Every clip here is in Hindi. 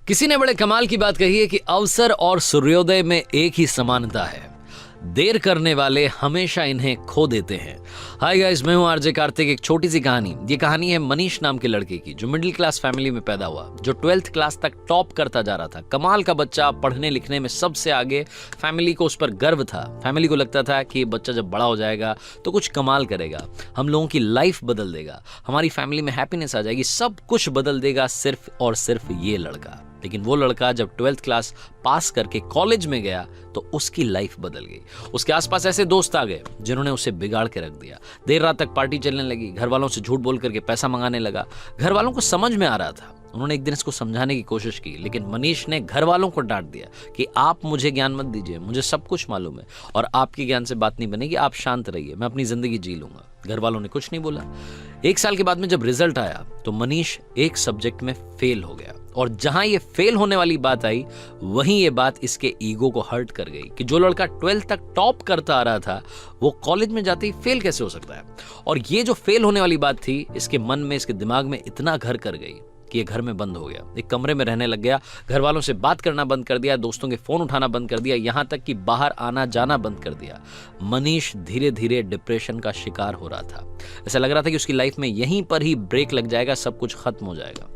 किसी ने बड़े कमाल की बात कही है कि अवसर और सूर्योदय में एक ही समानता है, देर करने वाले हमेशा इन्हें खो देते हैं। हाय गाइस, मैं हूं आरजे कार्तिक। एक छोटी सी कहानी। ये कहानी है मनीष नाम के लड़के की, जो मिडिल क्लास फैमिली में पैदा हुआ, जो 12th क्लास तक टॉप करता जा रहा था। कमाल का बच्चा, पढ़ने लिखने में सबसे आगे। फैमिली को उस पर गर्व था। फैमिली को लगता था कि ये बच्चा जब बड़ा हो जाएगा तो कुछ कमाल करेगा, हम लोगों की लाइफ बदल देगा, हमारी फैमिली में हैप्पीनेस आ जाएगी, सब कुछ बदल देगा सिर्फ और सिर्फ ये लड़का। लेकिन वो लड़का जब 12th क्लास पास करके कॉलेज में गया तो उसकी लाइफ बदल गई। उसके आसपास ऐसे दोस्त आ गए जिन्होंने उसे बिगाड़ के रख दिया। देर रात तक पार्टी चलने लगी, घर वालों से झूठ बोल करके पैसा मंगाने लगा। घर वालों को समझ में आ रहा था, उन्होंने एक दिन इसको समझाने की कोशिश की, लेकिन मनीष ने घर वालों को डांट दिया कि आप मुझे ज्ञान मत दीजिए, मुझे सब कुछ मालूम है और आपके ज्ञान से बात नहीं बनेगी, आप शांत रहिए, मैं अपनी जिंदगी जी लूंगा। घर वालों ने कुछ नहीं बोला। 1 साल के बाद में जब रिजल्ट आया तो मनीष एक सब्जेक्ट में फेल हो गया, और जहां ये फेल होने वाली बात आई वहीं ये बात इसके ईगो को हर्ट कर गई कि जो लड़का 12th तक टॉप करता आ रहा था वो कॉलेज में जाते ही फेल कैसे हो सकता है। और ये जो फेल होने वाली बात थी इसके मन में, इसके दिमाग में इतना घर कर गई कि ये घर में बंद हो गया, एक कमरे में रहने लग गया, घर वालों से बात करना बंद कर दिया, दोस्तों के फोन उठाना बंद कर दिया, यहां तक कि बाहर आना जाना बंद कर दिया। मनीष धीरे धीरे डिप्रेशन का शिकार हो रहा था। ऐसा लग रहा था कि उसकी लाइफ में यहीं पर ही ब्रेक लग जाएगा, सब कुछ खत्म हो जाएगा।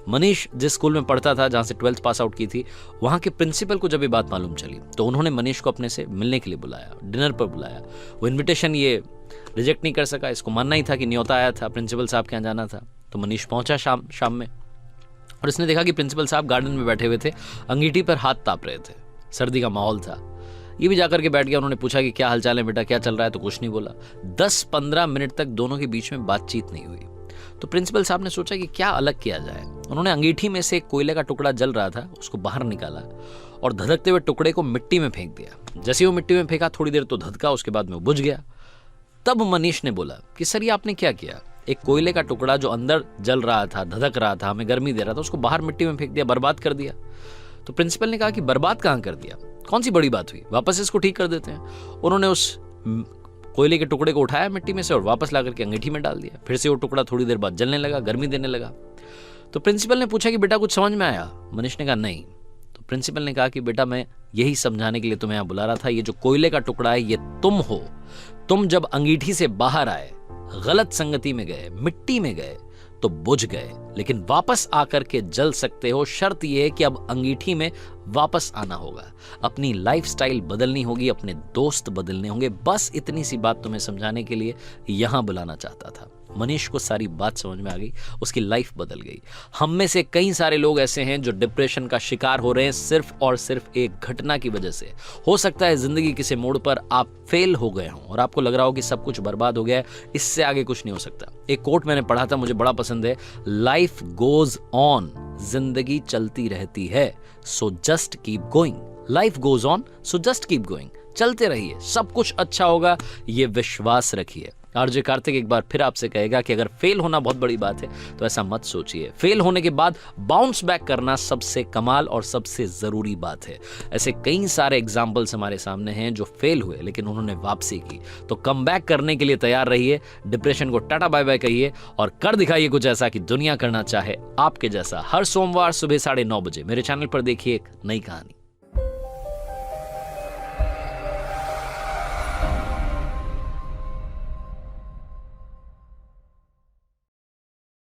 मनीष जिस स्कूल में पढ़ता था, जहां से 12th पास आउट की थी, वहां के प्रिंसिपल को जब ये बात मालूम चली तो उन्होंने मनीष को अपने से मिलने के लिए बुलाया, डिनर पर बुलाया। वो इन्विटेशन ये रिजेक्ट नहीं कर सका, इसको मानना ही था कि न्योता आया था, प्रिंसिपल साहब के यहाँ जाना था। तो मनीष पहुंचा शाम में, और इसने देखा कि प्रिंसिपल साहब गार्डन में बैठे हुए थे, अंगीठी पर हाथ ताप रहे थे, सर्दी का माहौल था। ये भी जाकर के बैठ गया। उन्होंने पूछा कि क्या हालचाल है बेटा, क्या चल रहा है, तो कुछ नहीं बोला। 10-15 मिनट तक दोनों के बीच में बातचीत नहीं हुई। तो प्रिंसिपल साहब ने सोचा कि क्या अलग किया जाए। उन्होंने अंगीठी में से एक कोयले का टुकड़ा जल रहा था, उसको बाहर निकाला और धधकते हुए टुकड़े को मिट्टी में फेंक दिया। जैसे वो मिट्टी में फेंका, थोड़ी देर तो धधका, उसके बाद में वो बुझ गया। तब मनीष ने बोला कि सर, ये आपने क्या किया? एक कोयले का टुकड़ा जो अंदर जल रहा था, धधक रहा था, हमें गर्मी दे रहा था, उसको बाहर मिट्टी में फेंक दिया, बर्बाद कर दिया। तो प्रिंसिपल ने कहा कि बर्बाद कहां कर दिया, कौन सी बड़ी बात हुई, वापस इसको ठीक कर देते हैं। उन्होंने उस कोयले के टुकड़े को उठाया मिट्टी में से और वापस ला करके अंगीठी में डाल दिया। फिर से वो टुकड़ा थोड़ी देर बाद जलने लगा, गर्मी देने लगा। तो प्रिंसिपल ने पूछा कि बेटा कुछ समझ में आया? मनीष ने कहा नहीं। तो प्रिंसिपल ने कहा कि बेटा, मैं यही समझाने के लिए तुम्हें यहां बुला रहा था, ये जो कोयले का टुकड़ा है ये तुम हो। तुम जब अंगीठी से बाहर आए, गलत संगति में गए, मिट्टी में गए तो बुझ गए, लेकिन वापस आकर के जल सकते हो। शर्त यह है कि अब अंगीठी में वापस आना होगा, अपनी लाइफस्टाइल बदलनी होगी, अपने दोस्त बदलने होंगे। बस इतनी सी बात तुम्हें समझाने के लिए यहां बुलाना चाहता था। मनीष को सारी बात समझ में आ गई, उसकी लाइफ बदल गई। हम में से कई सारे लोग ऐसे हैं जो डिप्रेशन का शिकार हो रहे हैं सिर्फ और सिर्फ एक घटना की वजह से। हो सकता है जिंदगी किसी मोड़ पर आप फेल हो गए हों और आपको लग रहा हो कि सब कुछ बर्बाद हो गया है, इससे आगे कुछ नहीं हो सकता। एक कोट मैंने पढ़ा था, मुझे बड़ा पसंद है, लाइफ गोज ऑन, जिंदगी चलती रहती है, so just keep going. Life goes on, so just keep going. चलते रहिए, सब कुछ अच्छा होगा, ये विश्वास रखिए। आरजे कार्तिक एक बार फिर आपसे कहेगा कि अगर फेल होना बहुत बड़ी बात है तो ऐसा मत सोचिए। फेल होने के बाद बाउंस बैक करना सबसे कमाल और सबसे जरूरी बात है। ऐसे कई सारे एग्जाम्पल्स हमारे सामने हैं जो फेल हुए लेकिन उन्होंने वापसी की। तो कम बैक करने के लिए तैयार रहिए, डिप्रेशन को टाटा बाय बाय कहिए और कर दिखाइए कुछ ऐसा कि दुनिया करना चाहे आपके जैसा। हर सोमवार सुबह 9:30 बजे मेरे चैनल पर देखिए एक नई कहानी।